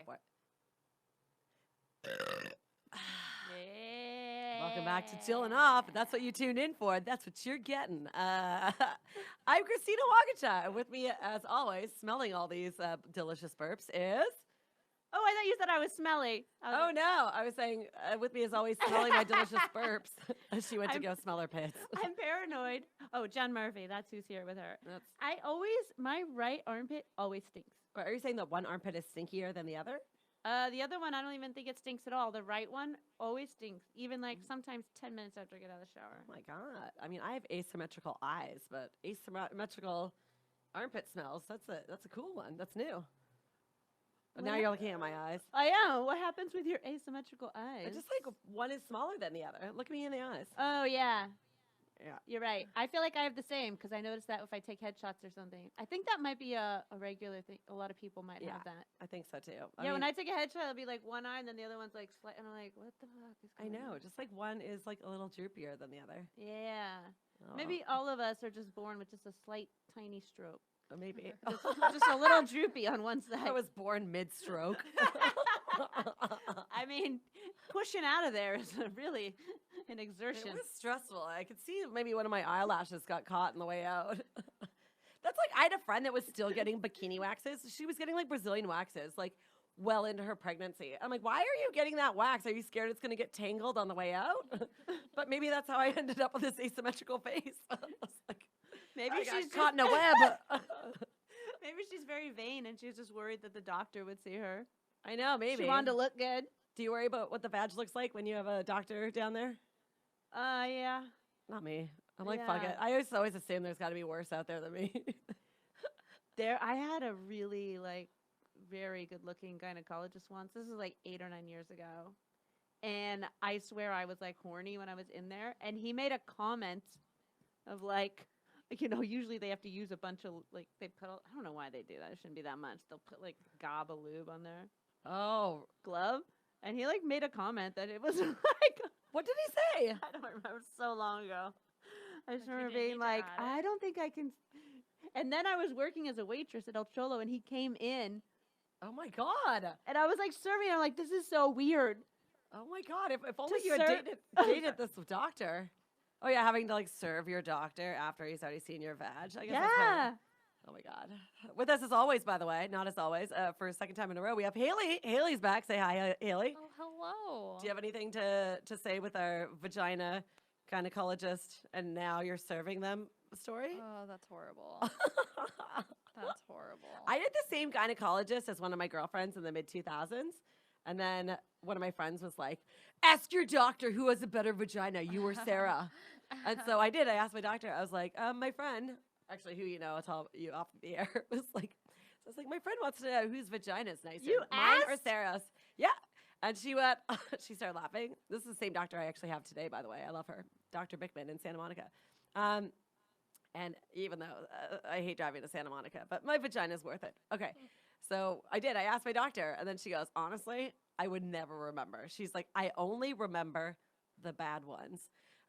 for it. Yeah. Welcome back to Jillin Off. That's what you tuned in for. That's what you're getting. I'm Christina Walkinshaw. And with me, as always, smelling all these delicious burps is... Oh, I thought you said I was smelly. Oh, no. I was saying, with me, as always, smelling my delicious burps as she went to go smell her pits. I'm paranoid. Oh, Jen Murphy. That's who's here with her. That's... My right armpit always stinks. Are you saying that one armpit is stinkier than the other? The other one, I don't even think it stinks at all. The right one always stinks, even like sometimes 10 minutes after I get out of the shower. Oh, my God. I mean, I have asymmetrical eyes, but asymmetrical armpit smells, that's a cool one. That's new. But now you're looking at my eyes. I am. What happens with your asymmetrical eyes? It's just like one is smaller than the other. Look at me in the eyes. Oh, yeah. Yeah. You're right. I feel like I have the same because I noticed that if I take headshots or something. I think that might be a regular thing. A lot of people might have that. I think so, too. I mean, when I take a headshot, it'll be like one eye and then the other one's like slight. And I'm like, what the fuck is going on? I know. Just like one is like a little droopier than the other. Yeah. Oh. Maybe all of us are just born with just a slight, tiny stroke. Maybe. Just a little droopy on one side. I was born mid-stroke. I mean, pushing out of there is really an exertion. It was stressful. I could see maybe one of my eyelashes got caught on the way out. That's like, I had a friend that was still getting bikini waxes. She was getting like Brazilian waxes, like well into her pregnancy. I'm like, why are you getting that wax? Are you scared it's going to get tangled on the way out? But maybe that's how I ended up with this asymmetrical face. I was like, maybe she's caught in a web. Maybe she's very vain and she's just worried that the doctor would see her. I know, maybe. She wanted to look good. Do you worry about what the vag looks like when you have a doctor down there? Yeah. Not me. I'm like, fuck it. I always assume there's got to be worse out there than me. I had a really, like, very good-looking gynecologist once. This was, like, 8 or 9 years ago. And I swear I was, like, horny when I was in there. And he made a comment of, like, you know, usually they have to use a bunch of, like, I don't know why they do that. It shouldn't be that much. They'll put, like, gob of lube on their glove. And he, like, made a comment that it was, like... What did he say? I don't remember. It was so long ago. I just remember being like, I don't think I can... And then I was working as a waitress at El Cholo, and he came in. Oh, my God. And I was, like, serving. I'm like, this is so weird. Oh, my God. If only you had dated this doctor. Oh, yeah, having to, like, serve your doctor after he's already seen your vag. I guess that's kind of, oh, my God. With us, as always, by the way, not as always, for a second time in a row, we have Haley. Haley's back. Say hi, Haley. Oh, hello. Do you have anything to say with our vagina gynecologist and now you're serving them story? Oh, that's horrible. That's horrible. I did the same gynecologist as one of my girlfriends in the mid-2000s. And then one of my friends was like, ask your doctor who has a better vagina, you or Sarah. And so I did. I asked my doctor. I was like, my friend, actually, who you know, I'll tell you off the air, was like, so I was like, my friend wants to know whose vagina is nicer, mine or Sarah's. Yeah. And she went, she started laughing. This is the same doctor I actually have today, by the way. I love her. Dr. Bickman in Santa Monica. And even though I hate driving to Santa Monica, but my vagina is worth it. Okay. So I did. I asked my doctor, and then she goes, honestly, I would never remember. She's like, I only remember the bad ones.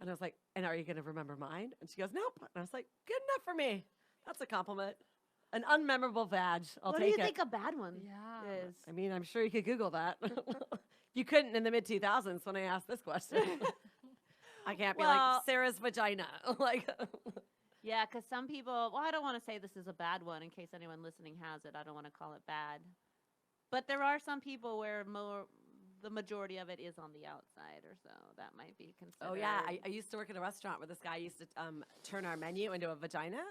And I was like, and are you going to remember mine? And she goes, nope. And I was like, good enough for me. That's a compliment. An unmemorable vag. I'll take it. What do you think a bad one is? I mean, I'm sure you could Google that. You couldn't in the mid-2000s when I asked this question. I can't be like, Sarah's vagina. Like, yeah, because some people, well, I don't want to say this is a bad one in case anyone listening has it. I don't want to call it bad. But there are some people where the majority of it is on the outside or so. That might be considered. Oh, yeah. I used to work in a restaurant where this guy used to turn our menu into a vagina.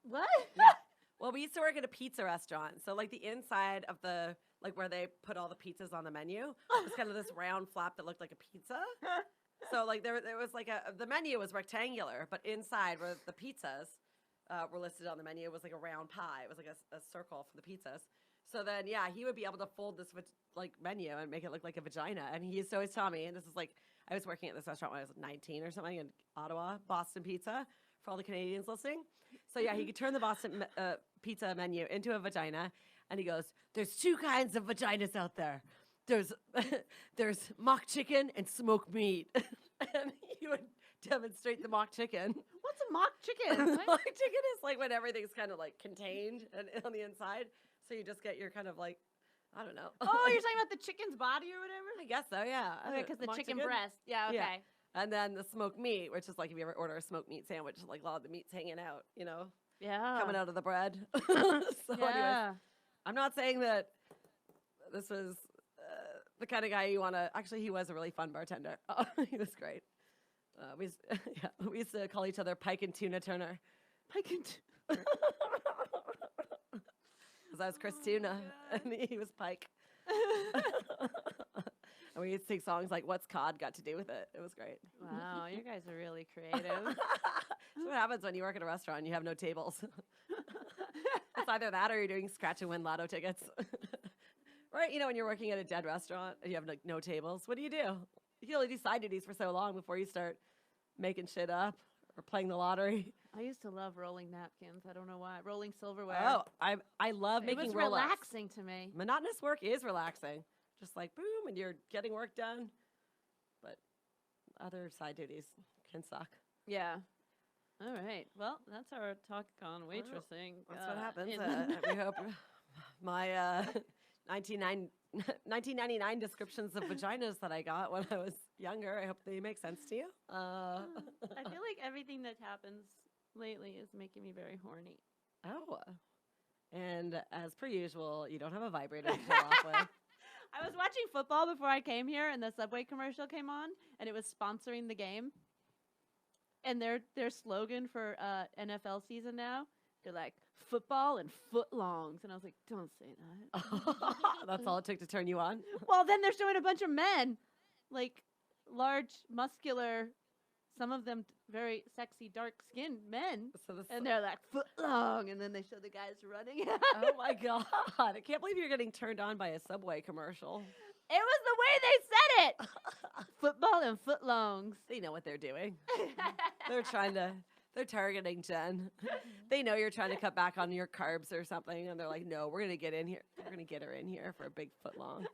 What? Yeah. Well, we used to work at a pizza restaurant. So, like, the inside of the, like, where they put all the pizzas on the menu was kind of this round flap that looked like a pizza. So, like, there was, like, the menu was rectangular, but inside where the pizzas were listed on the menu was, like, a round pie. It was, like, a circle for the pizzas. So then, yeah, he would be able to fold this, like, menu and make it look like a vagina. And he used to always tell me, and this is, like, I was working at this restaurant when I was 19 or something in Ottawa, Boston Pizza, for all the Canadians listening. So, yeah, he could turn the Boston pizza menu into a vagina. And he goes, there's 2 kinds of vaginas out there. There's mock chicken and smoked meat. And he would demonstrate the mock chicken. What's a mock chicken? Mock chicken is like when everything's kind of like contained and on the inside. So you just get your kind of like I don't know. Oh, you're talking about the chicken's body or whatever? I guess so, yeah. Okay, because the Mock chicken breast. Yeah, okay. Yeah. And then the smoked meat, which is like if you ever order a smoked meat sandwich, like a lot of the meat's hanging out, Yeah. coming out of the bread. So anyways, Yeah. I'm not saying that this was the kind of guy you want to. Actually, he was a really fun bartender. He was great. We used to call each other Pike and Tuna Turner. Pike and Because I was Chris Tuna and he was Pike. And we used to sing songs like "What's Cod Got to Do with It?" It was great. Wow, you guys are really creative. That's what happens when you work at a restaurant and you have no tables. It's either that or you're doing scratch and win lotto tickets. Right? When you're working at a dead restaurant and you have like no tables, what do? You can only do side duties for so long before you start making shit up or playing the lottery. I used to love rolling napkins. I don't know why. Rolling silverware. Oh, I love it making was roll-ups. relaxing to me. Monotonous work is relaxing. Just like boom, and you're getting work done. But other side duties can suck. Yeah. All right. Well, that's our talk on waitressing. That's what happens. We hope my 1999 descriptions of vaginas that I got when I was younger, I hope they make sense to you. I feel like everything that happens lately is making me very horny. Oh. And as per usual, you don't have a vibrator to show off with. I was watching football before I came here, and the Subway commercial came on, and it was sponsoring the game. And their slogan for NFL season now, they're like, football and footlongs. And I was like, don't say that. That's all it took to turn you on? Well, then they're showing a bunch of men, like large, muscular, some of them very sexy, dark-skinned men. And they're like, footlong. And then they show the guys running. Oh, my God. I can't believe you're getting turned on by a Subway commercial. It was the way they said it. Football and footlongs. They know what they're doing. They're targeting Jen. They know you're trying to cut back on your carbs or something. And they're like, no, we're going to get in here. We're going to get her in here for a big footlong.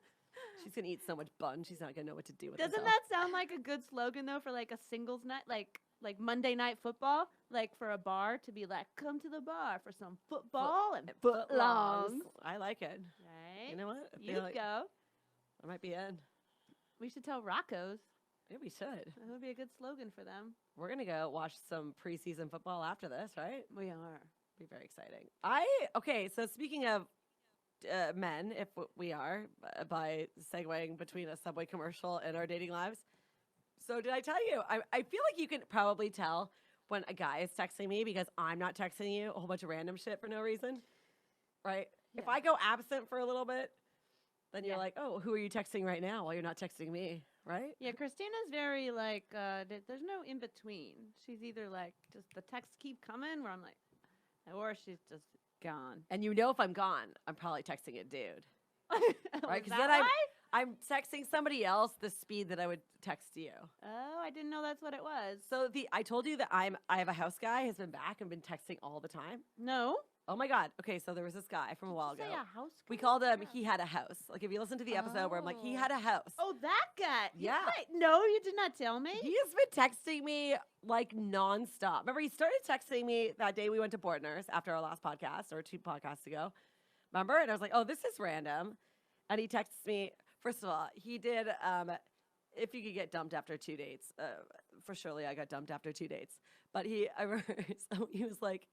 She's going to eat so much bun. She's not going to know what to do with Doesn't herself. that sound like a good slogan, though, for like a singles night? Like Monday Night Football? Like for a bar to be like, come to the bar for some football and footlongs. I like it. Right? You know what? I You feel like go. I might be in. We should tell Rocco's. Yeah, we should. That would be a good slogan for them. We're going to go watch some preseason football after this, right? We are. Be very exciting. Okay, so speaking of men, if we are, by segueing between a Subway commercial and our dating lives. So did I tell you? I feel like you can probably tell when a guy is texting me because I'm not texting you a whole bunch of random shit for no reason, right? Yeah. If I go absent for a little bit, then you're Yeah. like, oh, who are you texting right now while you're not texting me, right? Yeah, Christina's very like, there's no in between. She's either like, just the texts keep coming where I'm like, or she's just gone. And you know if I'm gone, I'm probably texting a dude, right? Is Because that then why? I'm texting somebody else the speed that I would text you. Oh, I didn't know that's what it was. So I told you that I have a house guy has been back and been texting all the time. No. Oh my God. Okay, so there was this guy from a while ago. Say a house We guy? called him He Had a House. Like if you listen to the episode where I'm like, he had a house. Oh, that guy. Yeah. Wait, no, you did not tell me. He has been texting me like nonstop. Remember, he started texting me that day we went to Bordner's after our last podcast or 2 podcasts ago. Remember? And I was like, oh, this is random. And he texts me. First of all, he did, if you could get dumped after 2 dates, for surely I got dumped after 2 dates. But so he was like,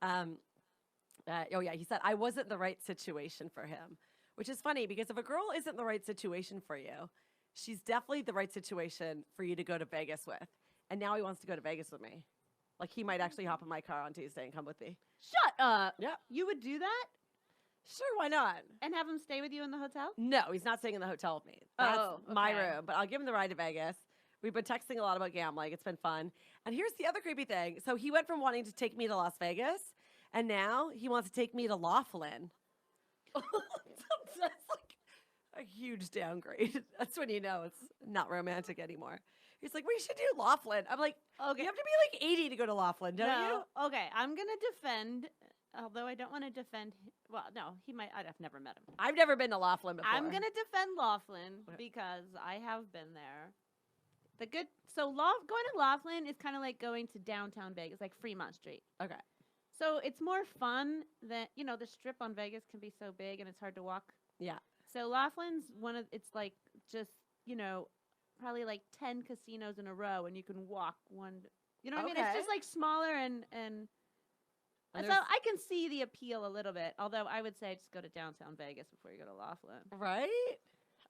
he said, I wasn't the right situation for him, which is funny because if a girl isn't the right situation for you, she's definitely the right situation for you to go to Vegas with. And now he wants to go to Vegas with me. Like he might actually hop in my car on Tuesday and come with me. Shut up. Yeah. You would do that Sure, why not? and have him stay with you in the hotel? No, he's not staying in the hotel with me. That's Oh, my okay. room. But I'll give him the ride to Vegas. We've been texting a lot about gambling. It's been fun. And here's the other creepy thing. So he went from wanting to take me to Las Vegas, and now he wants to take me to Laughlin. That's like a huge downgrade. That's when you know it's not romantic anymore. He's like, we should do Laughlin. I'm like, Okay. you have to be like 80 to go to Laughlin, don't you? No. Okay, I'm going to defend, although I don't want to defend, well, no, I've never met him. I've never been to Laughlin before. I'm going to defend Laughlin Okay. because I have been there. Going to Laughlin is kind of like going to downtown Vegas, like Fremont Street. Okay. So it's more fun than, the strip on Vegas can be so big and it's hard to walk. Yeah. So Laughlin's it's like just, probably like 10 casinos in a row and you can walk one. You know what I mean? It's Okay. just like smaller and so there's- I can see the appeal a little bit. Although I would say just go to downtown Vegas before you go to Laughlin. Right?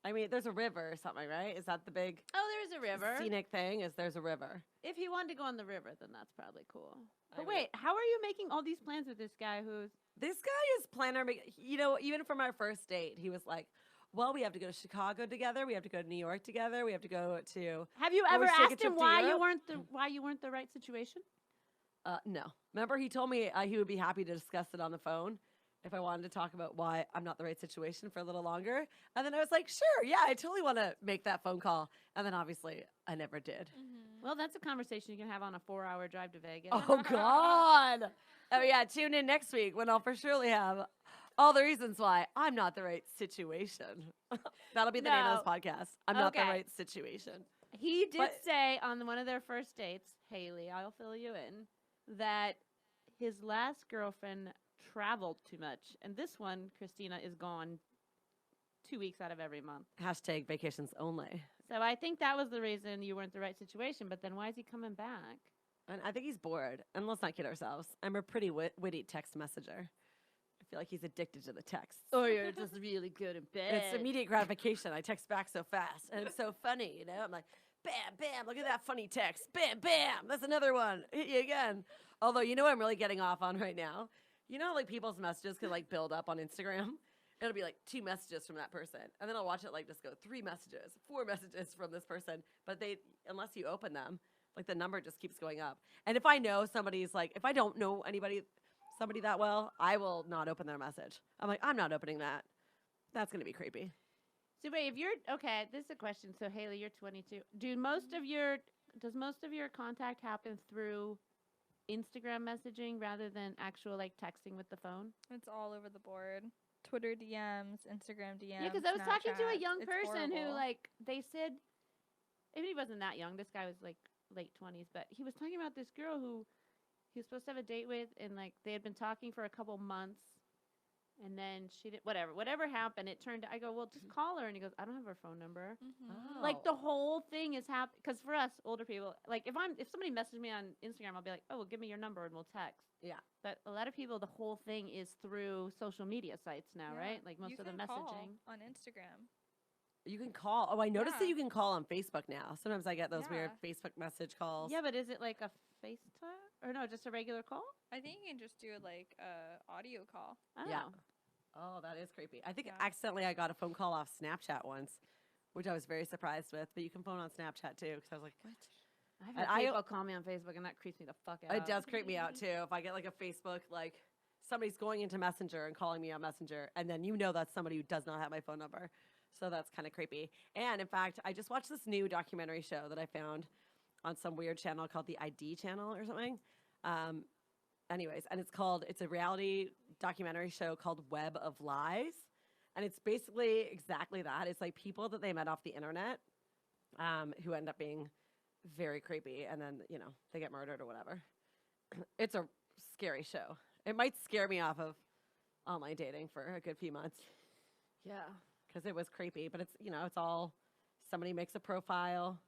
I mean, there's a river or something, right? Is that the big Oh, there's a river. scenic thing? Is there's a river? If he wanted to go on the river, then that's probably cool. I But mean- wait, how are you making all these plans with this guy who's... This guy is planning on even from our first date, he was like, well, we have to go to Chicago together. We have to go to New York together. We have to go to Have you Oh, ever we should take a asked trip him to why Europe? you weren't the right situation? no. Remember, he told me he would be happy to discuss it on the phone if I wanted to talk about why I'm not the right situation for a little longer. And then I was like, sure, yeah, I totally want to make that phone call. And then obviously I never did. Well, that's a conversation you can have on a 4-hour drive to Vegas. Oh, God. Oh, yeah. Tune in next week when I'll for surely have all the reasons why I'm not the right situation. That'll be the name of this podcast. I'm not the Okay. right situation. He did But- say on one of their first dates, Haley, I'll fill you in, that his last girlfriend traveled too much. And this one, Christina, is gone 2 weeks out of every month. Hashtag vacations only. So I think that was the reason you weren't the right situation. But then why is he coming back? And I think he's bored. And let's not kid ourselves. I'm a pretty witty text messenger. I feel like he's addicted to the texts. Or you're just really good in bed. It's immediate gratification. I text back so fast. And it's so funny, you know? I'm like, bam, bam, look at that funny text. Bam, bam, that's another one. Hit you again. Although, you know what I'm really getting off on right now? You know, like people's messages can like build up on Instagram? It'll be like 2 messages from that person. And then I'll watch it like just go 3 messages, 4 messages from this person. But unless you open them, like the number just keeps going up. And if I know somebody's like, if I don't know somebody that well, I will not open their message. I'm like, I'm not opening that. That's going to be creepy. So wait, if you're okay, this is a question. So Haley, you're 22. Does most of your contact happen through Instagram messaging rather than actual like texting with the phone? It's all over the board. Twitter DMs, Instagram DMs. Yeah, because I was talking to a Snapchat. young It's person who horrible. like they said, even he wasn't that young. This guy was like late 20s, but he was talking about this girl who he was supposed to have a date with, and like they had been talking for a couple months. And then she did whatever happened. It turned. I go, well, just call her. And he goes, I don't have her phone number. Mhm. Like the whole thing is happening because for us older people, like if somebody messages me on Instagram, I'll be like, oh, well, give me your number and we'll text. Yeah. But a lot of people, the whole thing is through social media sites now, Yeah. right? Like most You of the can call messaging. on Instagram. You can call. Oh, I noticed that Yeah. you can call on Facebook now. Sometimes I get those weird Yeah. Facebook message calls. Yeah, but is it like a FaceTime or no, just a regular call? I think you can just do like a audio call. Oh. Yeah. Oh, that is creepy. I think Yeah. accidentally I got a phone call off Snapchat once, which I was very surprised with. But you can phone on Snapchat too, because I was like, what? I've And had I- people call me on Facebook, and that creeps me the fuck out. It does creep me out too. If I get like a Facebook, like somebody's going into Messenger and calling me on Messenger, and then you know that's somebody who does not have my phone number. So that's kind of creepy. And in fact, I just watched this new documentary show that I found on some weird channel called the ID channel or something. Anyways, and it's a reality documentary show called Web of Lies. And it's basically exactly that. It's like people that they met off the internet who end up being very creepy, and then, you know, they get murdered or whatever. It's a scary show. It might scare me off of online dating for a good few months. Yeah. Because it was creepy, but it's, you know, it's all somebody makes a profile,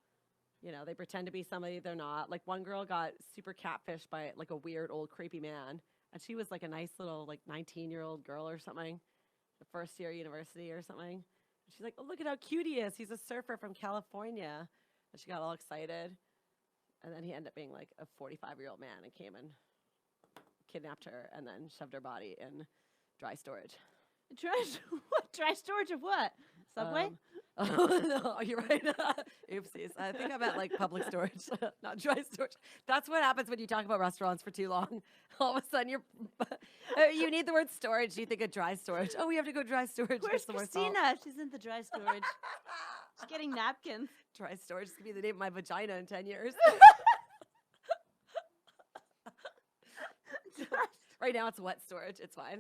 you know, they pretend to be somebody they're not. Like one girl got super catfished by like a weird old creepy man, and she was like a nice little like 19-year-old girl or something, the first year university or something. And she's like, oh, look at how cute he is. He's a surfer from California. And she got all excited. And then he ended up being like a 45-year-old man and came and kidnapped her and then shoved her body in dry storage. Dry storage of what? Subway? Oh, no, you're right. Oopsies. I think I meant like public storage, not dry storage. That's what happens when you talk about restaurants for too long. All of a sudden, you need the word storage. You think of dry storage. Oh, we have to go dry storage. Where's It's the worst fault. Christina? She's in the dry storage. She's getting napkins. Dry storage is going to be the name of my vagina in 10 years. Right now, it's wet storage. It's fine.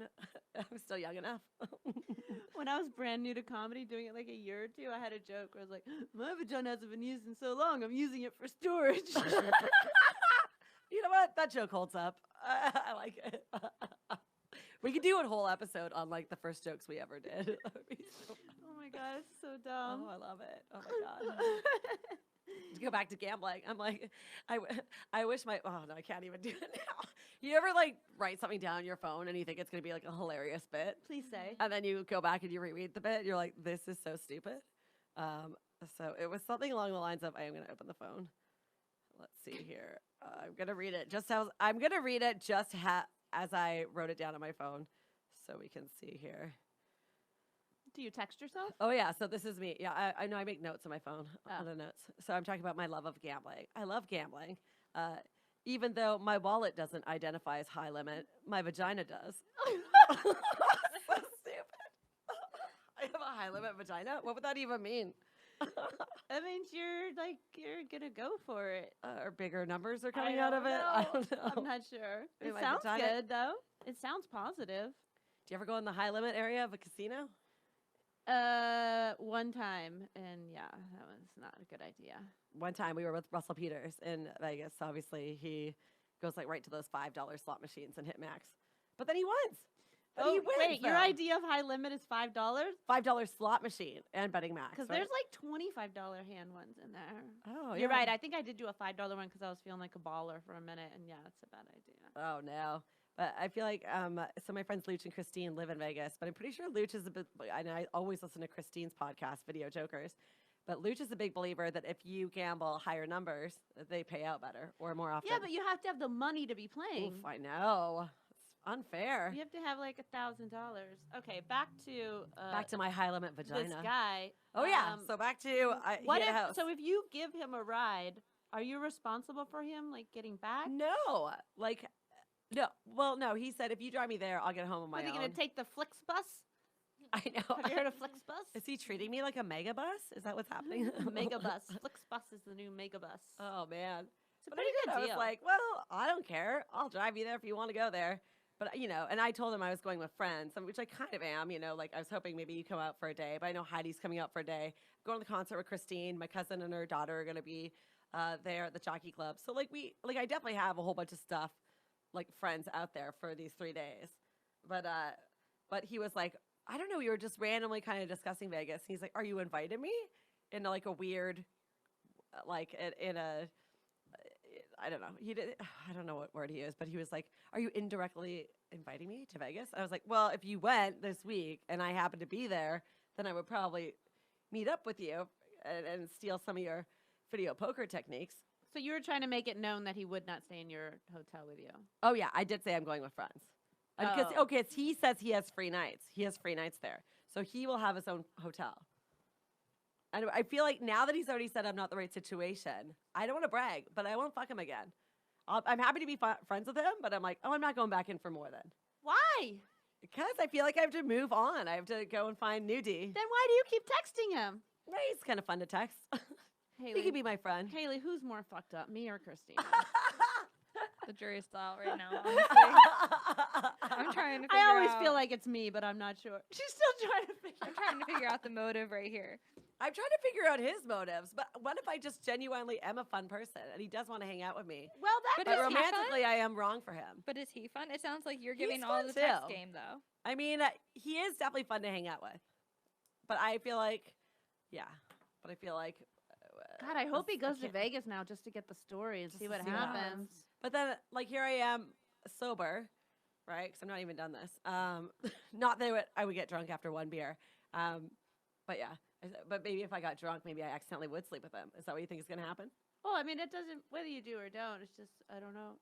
I'm still young enough. When I was brand new to comedy, doing it like a year or two, I had a joke where I was like, my vagina hasn't been used in so long, I'm using it for storage. You know what? That joke holds up. I like it. We could do a whole episode on like the first jokes we ever did. That would be so fun. Oh god, it's so dumb. Oh, I love it. Oh my god. To go back to gambling, I'm like, I wish my. Oh no, I can't even do it now. You ever like write something down on your phone and you think it's gonna be like a hilarious bit, Please say. and then you go back and you reread the bit, and you're like, this is so stupid. So it was something along the lines of, I am gonna open the phone. Let's see here. I'm gonna read it just as I wrote it down on my phone, so we can see here. Do you text yourself? Oh yeah, so this is me. Yeah, I know I make notes on my phone Oh. on the notes. So I'm talking about my love of gambling. I love gambling. Even though my wallet doesn't identify as high limit, my vagina does. So stupid. I have a high limit vagina? What would that even mean? That means you're gonna go for it. Or bigger numbers are coming out of it? I don't know. I'm not sure. In It my sounds vagina? good though. It sounds positive. Do you ever go in the high limit area of a casino? One time, and yeah, that was not a good idea. One time we were with Russell Peters in Vegas. Obviously, he goes like right to those $5 slot machines and hit max. But then he wins. But he wins, wait, your though. idea of high limit is $5? $5 slot machine and betting max. Because right? there's like $25 hand ones in there. Oh, You're yeah. right. I think I did do a $5 one because I was feeling like a baller for a minute, and yeah, it's a bad idea. Oh no. But I feel like so my friends Luch and Christine live in Vegas, but I'm pretty sure Luch is a bit. And I always listen to Christine's podcast, Video Jokers. But Luch is a big believer that if you gamble higher numbers, that they pay out better or more often. Yeah, but you have to have the money to be playing. Oof, I know. It's unfair. You have to have like $1,000. Okay, back to my high limit this vagina. guy. Oh yeah. So back to What he had a if house. so? If you give him a ride, are you responsible for him like getting back? No, like no. Well, no. He said if you drive me there, I'll get home on my Are you own. gonna take the Flix bus? I know. Have you heard of Flix bus? Is he treating me like a mega bus? Is that what's happening? Mega bus. Flix bus is the new mega bus. Oh man. It's a But pretty good I deal. was like, well, I don't care. I'll drive you there if you want to go there. But and I told him I was going with friends, which I kind of am. Like I was hoping maybe you come out for a day, but I know Heidi's coming out for a day. I'm going to the concert with Christine. My cousin and her daughter are going to be there at the Jockey Club. So I definitely have a whole bunch of stuff, like friends out there for these 3 days. But he was like, I don't know. We were just randomly kind of discussing Vegas. He's like, are you inviting me in like a weird, like in a, I don't know. He did. I don't know what word he used, but he was like, are you indirectly inviting me to Vegas? I was like, well, if you went this week and I happened to be there, then I would probably meet up with you and steal some of your video poker techniques. So you were trying to make it known that he would not stay in your hotel with you. Oh yeah, I did say I'm going with friends. Because Oh. okay, he says he has free nights. He has free nights there, so he will have his own hotel. And I feel like now that he's already said I'm not the right situation, I don't want to brag, but I won't fuck him again. I'm happy to be friends with him, but I'm like, oh, I'm not going back in for more then. Why? Because I feel like I have to move on. I have to go and find new D. Then why do you keep texting him? Right, it's kind of fun to text. Haley, He could be my friend. Haley, who's more fucked up, me or Christina? The jury's still out right now. Honestly. I'm trying to figure I always out, feel like it's me, but I'm not sure. She's still trying to figure I'm trying to figure out the motive right here. I'm trying to figure out his motives, but what if I just genuinely am a fun person and he does want to hang out with me? Well, that But But is he fun? romantically, I am wrong for him. But is he fun? It sounds like you're He's giving all fun the text too. game though. I mean, he is definitely fun to hang out with. But I feel like, yeah. But I feel like. God, I hope he I goes to can't- Vegas now just to get the story and Just see to what see what happens. But then, like, here I am sober, right? Because I'm not even done this. Not that I would get drunk after one beer. But yeah. But maybe if I got drunk, maybe I accidentally would sleep with him. Is that what you think is going to happen? Well, I mean, it doesn't, whether you do or don't, it's just, I don't know.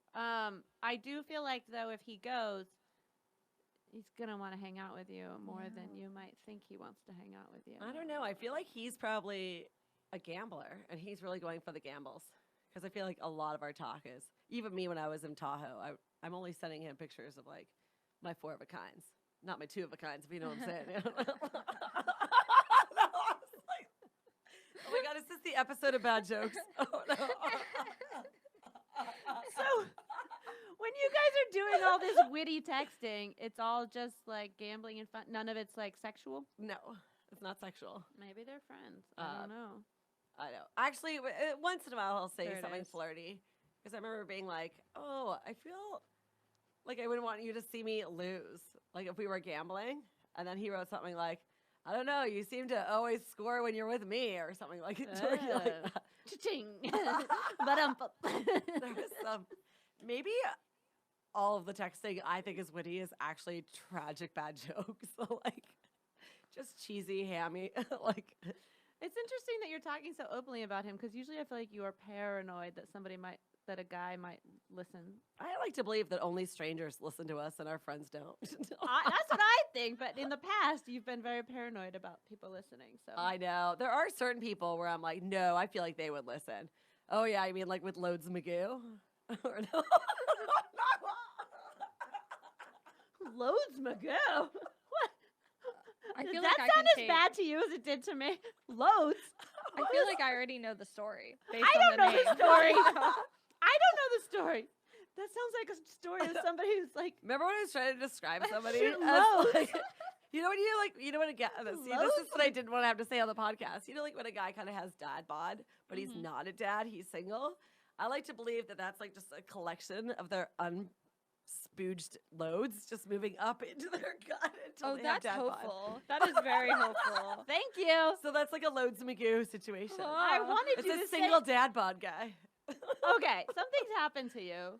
I do feel like, though, if he goes, he's going to want to hang out with you more than you might think he wants to hang out with you. I don't know. I feel like he's probably a gambler, and he's really going for the gambles. Because I feel like a lot of our talk is, even me when I was in Tahoe, I'm only sending him pictures of, like, my 4-of-a-kinds. Not my 2-of-a-kinds, if you know what I'm saying. No, I was like, oh my God, is this the episode of bad jokes? Oh, no. So, when you guys are doing all this witty texting, it's all just like gambling and fun. None of it's like sexual. No, it's not sexual. Maybe they're friends. I don't know. I know. Actually, once in a while, I'll say There it something is. flirty. Because I remember being like, oh, I feel like I wouldn't want you to see me lose. Like if we were gambling. And then he wrote something like, I don't know. You seem to always score when you're with me or something like it. Cha-ching. But There was some, maybe all of the texting I think is witty is actually tragic bad jokes. So like, just cheesy, hammy. Like, it's interesting that you're talking so openly about him because usually I feel like you are paranoid that a guy might listen. I like to believe that only strangers listen to us and our friends don't. That's what I think. But in the past, you've been very paranoid about people listening. So I know. There are certain people where I'm like, no, I feel like they would listen. Oh, yeah, I mean like with Loads Magoo? Or no? Loads Magoo. What? I Does feel that like I sound can as bad to you as it did to me? Loads. I feel like I already know the story. Based I on don't know name. the story. I don't know the story. That sounds like a story of somebody who's like. Remember when I was trying to describe somebody? Shoot as, loads. like, you know when you like, you know when a guy, see, this is what I didn't want to have to say on the podcast. You know, like when a guy kind of has dad bod, but he's not a dad, he's single. I like to believe that that's like just a collection of their unspooged loads just moving up into their gut until Oh, they have that's dad bod. hopeful. That is very hopeful. Thank you. So that's like a Loads Magoo situation. I wanted It's you a to single dad bod guy. Okay, something's happened to you.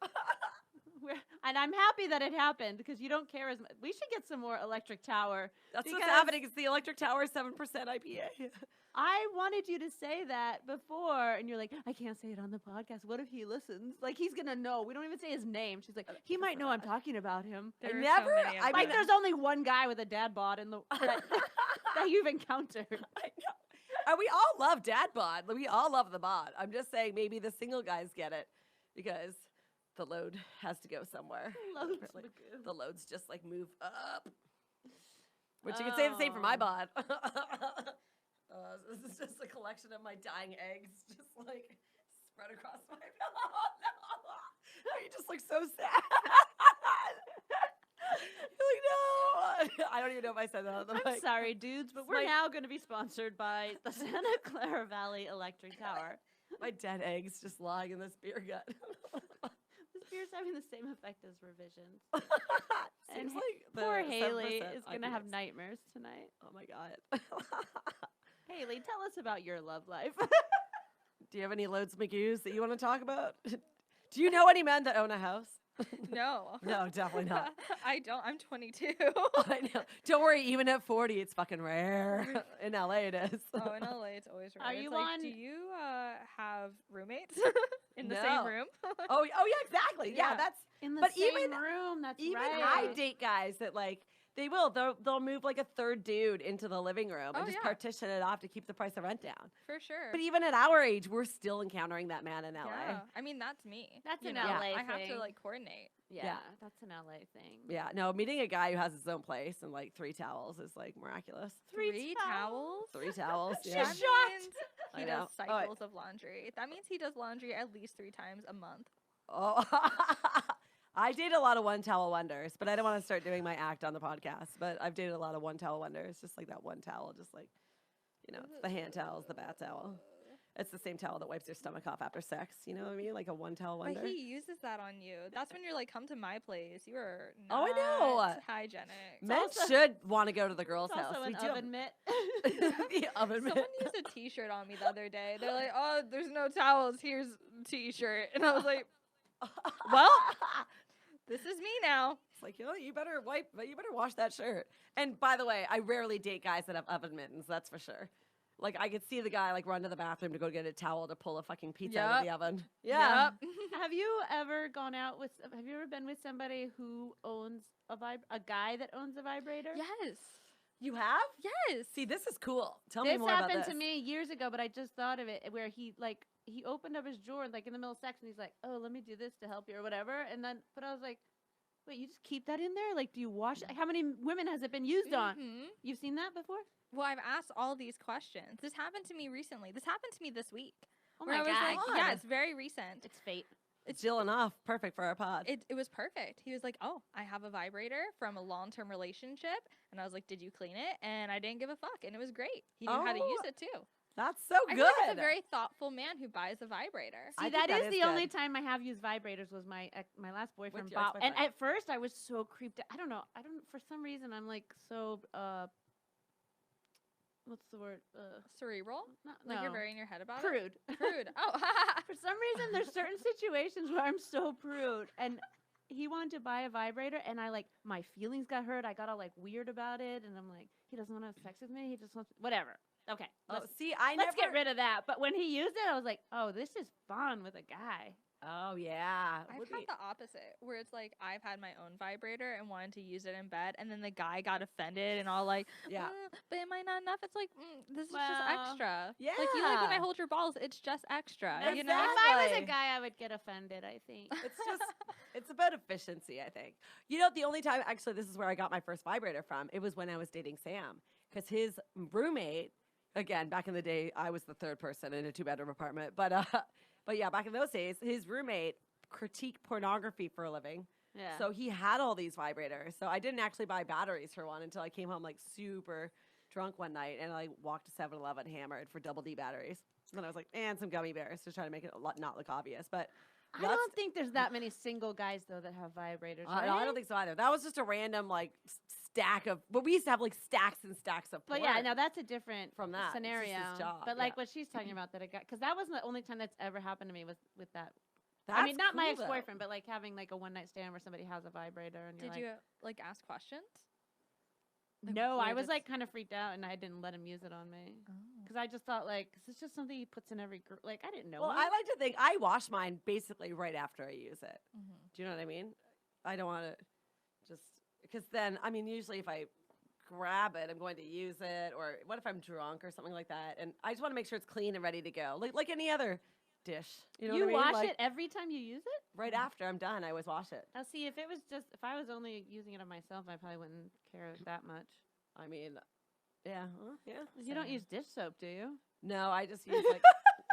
And I'm happy that it happened because you don't care as much. We should get some more electric tower. That's what's Because- happening. It's the electric tower 7% IPA. I wanted you to say that before, and you're like, I can't say it on the podcast. What if he listens? Like, he's going to know. We don't even say his name. She's like, he might know I'm talking about him. There I are never- So many of I Like, mean, there's only one guy with a dad bod in the that you've encountered. I know. And we all love dad bod. We all love the bod. I'm just saying maybe the single guys get it because the load has to go somewhere. Loads Really. Magoo. The loads just like move up. Which you can say the same for my Oh. bod. This is just a collection of my dying eggs just like spread across my no. You just look so sad. You're like, no. I don't even know if I said that on the I'm mic. sorry, dudes, but It's we're my- now going to be sponsored by the Santa Clara Valley Electric Tower. My dead eggs just lying in this beer gut. This beer's having the same effect as revisions. Seems And like the Poor 7% Haley is going to have IPAs. nightmares tonight. Oh my god. Haley, tell us about your love life. Do you have any Loads Magoos that you want to talk about? Do you know any men that own a house? No. No, definitely not. I don't. I'm 22. I know. Don't worry, even at 40, it's fucking rare. In LA, it is. Oh, in LA, it's always rare. Are It's you like, on- do you have roommates in the No. same room? Oh, yeah, exactly. Yeah, Yeah. that's In the But same even- room, that's even right. I date guys that like they'll move like a third dude into the living room and Oh, just yeah. partition it off to keep the price of rent down. For sure. But even at our age, we're still encountering that man in LA. yeah. I mean, that's me. That's you an know? LA I have to thing. like coordinate. Yeah, that's an LA thing. Yeah, no, meeting a guy who has his own place and like 3 towels is like miraculous. Three towels? 3 towels. She's Yeah. That shocked. means I he know. does Oh, I- cycles of laundry. That means he does laundry at least 3 times a month. Oh, I date a lot of one towel wonders, but I don't want to start doing my act on the podcast. But I've dated a lot of one towel wonders, just like that one towel, just like, you know, it's the hand towel, it's the bath towel. It's the same towel that wipes your stomach off after sex. You know what I mean? Like a one towel wonder. But he uses that on you. That's when you're like, come to my place. You are Oh, not I know. hygienic. Men also- should want to go to the girl's It's house. also We an do have- oven mitt. the oven mitt. Someone used a T-shirt on me the other day. They're like, "Oh, there's no towels. Here's a T-shirt," and I was like, "Well, this is me now." It's like, you better wash that shirt. And by the way, I rarely date guys that have oven mittens. That's for sure. Like I could see the guy like run to the bathroom to go get a towel to pull a fucking pizza out of the Yup. oven. Yeah. Yep. Have you ever have you ever been with somebody who owns a guy that owns a vibrator? Yes. You have? Yes. See, this is cool. Tell me This more about happened this. to me years ago, but I just thought of it where he opened up his drawer like in the middle of sex and he's like, "Oh, let me do this to help you" or whatever. And then but I was like, "Wait, you just keep that in there? Like do you wash it? How many women has it been used on?" Mhm. You've seen that before? Well, I've asked all these questions. This happened to me recently. This happened to me this week. Oh where my I was god. like, yeah, it's very recent. It's fate. It's Jillin off. Perfect for our pod. It was perfect. He was like, "Oh, I have a vibrator from a long-term relationship," and I was like, "Did you clean it?" And I didn't give a fuck, and it was great. He knew how to Oh, use it too. That's so I good. feel like he's a very thoughtful man who buys a vibrator. I See, think that that is is the only good. time I have used vibrators was my last boyfriend your Bob. And ex-boyfriend. at first I was so creeped out. I don't know. For some reason I'm like so what's the word? Cerebral? Not, Like no. you're very in your head about Prude. it? Prude. Oh, For some reason, there's certain situations where I'm so prude, and he wanted to buy a vibrator, and my feelings got hurt. I got all weird about it, and I'm like, he doesn't want to have sex with me. He just wants whatever. Okay, let's Let's get rid of that. But when he used it, I was like, oh, this is fun with a guy. Oh yeah. I've Would had be- the opposite, where it's like I've had my own vibrator and wanted to use it in bed, and then the guy got offended and all like, Yeah. but am I not enough? It's like, this is just Well, extra. Like you like when I yeah. hold your balls, it's just extra. Exactly. You know? If I was a Exactly. guy, I would get offended, I think. It's about efficiency, I think. You know, the only time actually this is where I got my first vibrator from. It was when I was dating Sam, because his roommate, again, back in the day, I was the third person in a 2-bedroom apartment. But yeah, back in those days, his roommate critiqued pornography for a living. Yeah. So he had all these vibrators. So I didn't actually buy batteries for one until I came home super drunk one night, and I walked to 7-Eleven hammered for double D batteries. And then I was like, and some gummy bears to try to make it not look obvious. But I don't think there's that many single guys though that have vibrators. I right? don't think so either. That was just a random stack of. But we used to have stacks and stacks of. But porn. yeah, now that's a different From that. It's just his scenario. job, But yeah. what she's talking about that it got, because that wasn't the only time that's ever happened to me was with that. That's I mean, not my cool, though. ex-boyfriend, but having a one-night stand where somebody has a vibrator and you're Did you like ask questions? Like, No, I weird was it's- kind of freaked out, and I didn't let him use it on me Oh. because I just thought this is just something he puts in every girl. I didn't know. Well, him. I like to think I wash mine basically right after I use it. Mhm. Do you know what I mean? I don't want to just because then I mean usually if I grab it, I'm going to use it, or what if I'm drunk or something like that, and I just want to make sure it's clean and ready to go, like any other dish. You know you what I mean? wash Like, it every time you use it. right after I'm done. I always wash it. Now, see, if I was only using it on myself, I probably wouldn't care that much. I mean, yeah, yeah. You don't so- use dish soap, do you? No, I just use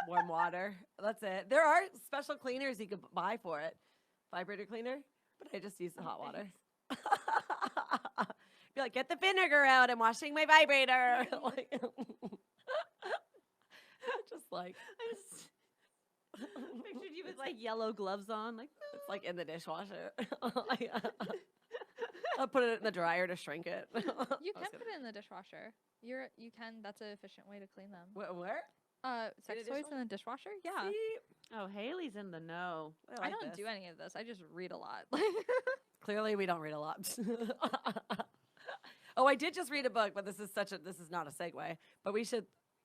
warm water. That's it. There are special cleaners you could buy for it, vibrator cleaner, but I just use the hot water. Be like, get the vinegar out. I'm washing my vibrator. Just Pictured you with yellow gloves on, it's like in the dishwasher. I'll put it in the dryer to shrink it. You I was can gonna- put it in the dishwasher. You can. That's an efficient way to clean them. Where? Sex the toys in the dishwasher? Yeah. See? Oh, Haley's in the know. I like don't this. do any of this. I just read a lot. Clearly, we don't read a lot. Oh, I did just read a book, but this is not a segue. But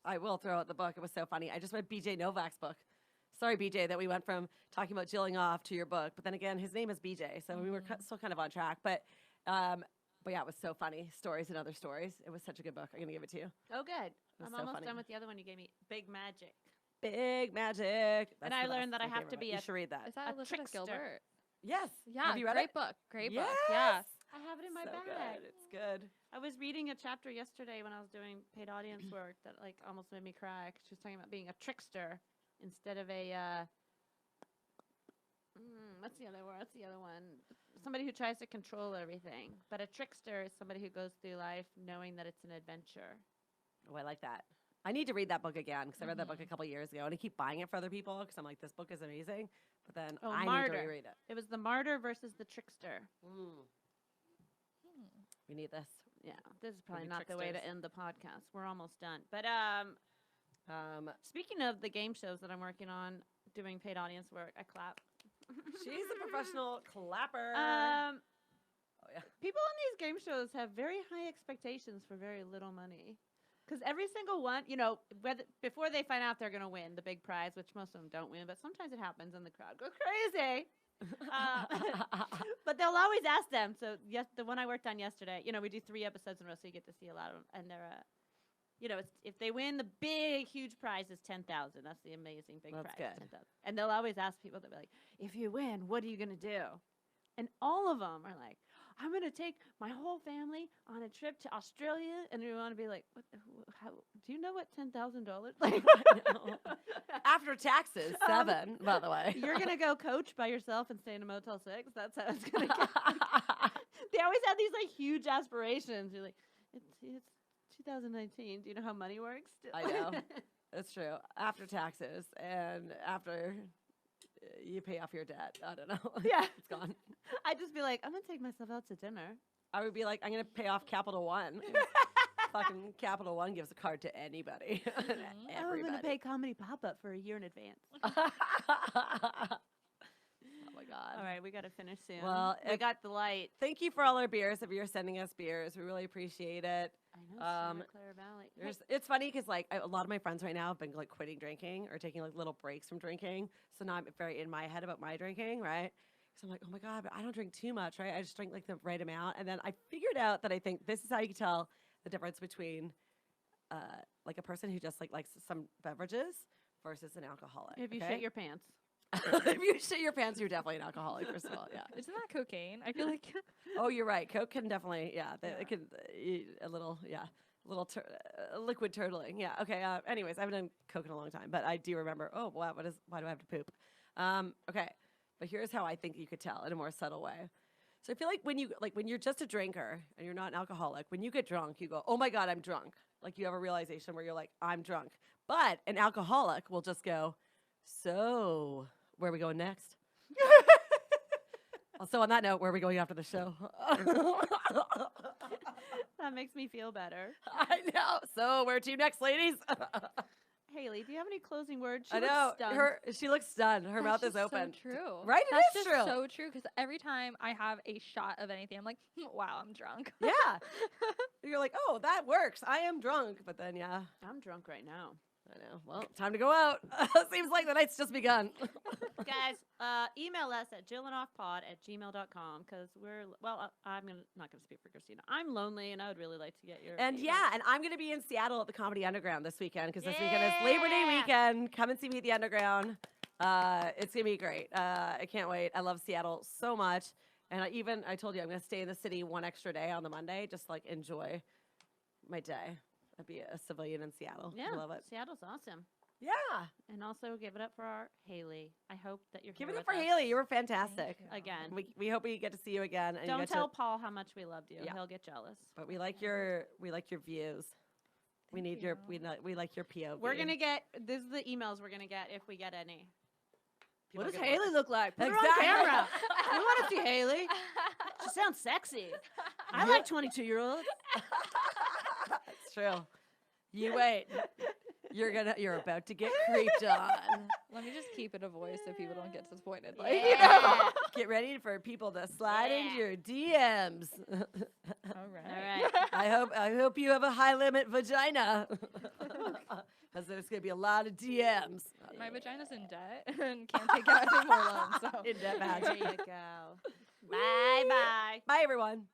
I will throw out the book. It was so funny. I just read BJ Novak's book. Sorry, BJ, that we went from talking about jilling off to your book. But then again, his name is BJ, so we were still kind of on track. But yeah, it was so funny. Stories and other stories. It was such a good book. I'm gonna give it to you. Oh, good. was I'm so almost funny. done with the other one you gave me. Big Magic. Big Magic. And That's I the learned best. that I My have to favorite be book. You a- should read that. Is that A Elizabeth trickster. Gilbert? Yes. Yeah. Have you read great it? book. Great Yes. book. Yeah. I have it in my So bag. good. It's good. I was reading a chapter yesterday when I was doing paid audience work that almost made me cry. 'Cause she was talking about being a trickster instead of a what's the other word? What's the other one? Somebody who tries to control everything. But a trickster is somebody who goes through life knowing that it's an adventure. Oh, I like that. I need to read that book again because I read that book a couple years ago, and I keep buying it for other people because I'm like, this book is amazing. But then Oh, I need Martyr. to reread it. It was the martyr versus the trickster. We need this. Yeah, this is probably be not the way to tricksters. end the podcast. We're almost done. But speaking of the game shows that I'm working on, doing paid audience work, I clap. She's a professional clapper. Um, Oh yeah. people on these game shows have very high expectations for very little money. Because every single one, before they find out they're going to win the big prize, which most of them don't win, but sometimes it happens and the crowd goes crazy. But they'll always ask them. So yes, the one I worked on yesterday, we do 3 episodes in a row, so you get to see a lot of them. And they're, if they win, the big, huge prize is $10,000. That's the amazing big That's prize. good. 10,000. And they'll always ask people, they'll be like, if you win, what are you going to do? And all of them are like, I'm going to take my whole family on a trip to Australia. And we want to be like, how, do you know what $10,000? Like, After taxes, 7, by the way. you're going to go coach by yourself and stay in a Motel 6? That's how it's going to go. They always have these huge aspirations. You're like, it's 2019. Do you know how money works? I know. That's true. After taxes and after you pay off your debt. I don't know. Yeah. It's gone. I'd just be like, I'm going to take myself out to dinner. I would be like, I'm going to pay off Capital One. Fucking Capital One gives a card to anybody. Oh, I'm going to Everybody. pay Comedy Pop-Up for a year in advance. Oh my God. All right, we got to finish soon. Well, we got the light. Thank you for all our beers. If you're sending us beers, we really appreciate it. I know, Santa Um, Clara Valley. It's funny because like a lot of my friends right now have been like quitting drinking or taking like little breaks from drinking. So now I'm very in my head about my drinking, right? So I'm like, oh my God, but I don't drink too much, right? I just drink like the right amount. And then I figured out that I think this is how you can tell the difference between like a person who just like likes some beverages versus an alcoholic. If you okay? shit your pants. If you shit your pants, you're definitely an alcoholic. First of all, yeah. Isn't that cocaine? I feel like Oh, you're right. Coke can definitely, yeah. Yeah. It can a little, yeah, liquid turtling. Yeah. Okay. Anyways, I haven't done Coke in a long time, but I do remember. Oh, wow. Why do I have to poop? Okay. But here's how I think you could tell in a more subtle way. So I feel like when you're just a drinker and you're not an alcoholic, when you get drunk, you go, oh my God, I'm drunk. Like you have a realization where you're like, I'm drunk. But an alcoholic will just go, so where are we going next? Also, on that note, where are we going after the show? That makes me feel better. I know. So where to next, ladies? Haley, do you have any closing words? She I looks know. stunned. She looks stunned. Her mouth is just open. So true. Right? It That's is just true. so true because every time I have a shot of anything, I'm like, wow, I'm drunk. Yeah. You're like, oh, that works. I am drunk. But then, yeah, I'm drunk right now. I know. Well, time to go out. Seems like the night's just begun. Guys, email us at jillinoffpod@gmail.com because I'm not going to speak for Christina. I'm lonely and I would really like to get your And email. yeah, and I'm going to be in Seattle at the Comedy Underground this weekend because this weekend is Labor Day weekend. Come and see me at the Underground. It's going to be great. I can't wait. I love Seattle so much. And I told you I'm going to stay in the city one extra day on the Monday, just like enjoy my day. I'd be a civilian in Seattle. Yeah, I love it. Seattle's awesome. Yeah. And also give it up for our Haley. I hope that you're Give here it up with for us Haley. You were fantastic. you. again. We hope we get to see you again. And you Don't get tell to, Paul how much we loved you. Yeah. He'll get jealous. but we like your views. We need your we like your POV. We're gonna get this is the emails we're gonna get if we get any. People What does are gonna- Haley look like? Put Exactly. her on camera. We want to see Haley. She sounds sexy. I like 22-year-olds. It's true. You wait. You're about to get creeped on. Let me just keep it a voice so people don't get disappointed. Like, Yeah. you know? Get ready for people to slide into Yeah. your DMs. All right. All right. I hope you have a high limit vagina. Because there's gonna be a lot of DMs. My vagina's in debt and can't take out any more loans. So. In debt There magic. you go. Bye-bye. Bye everyone.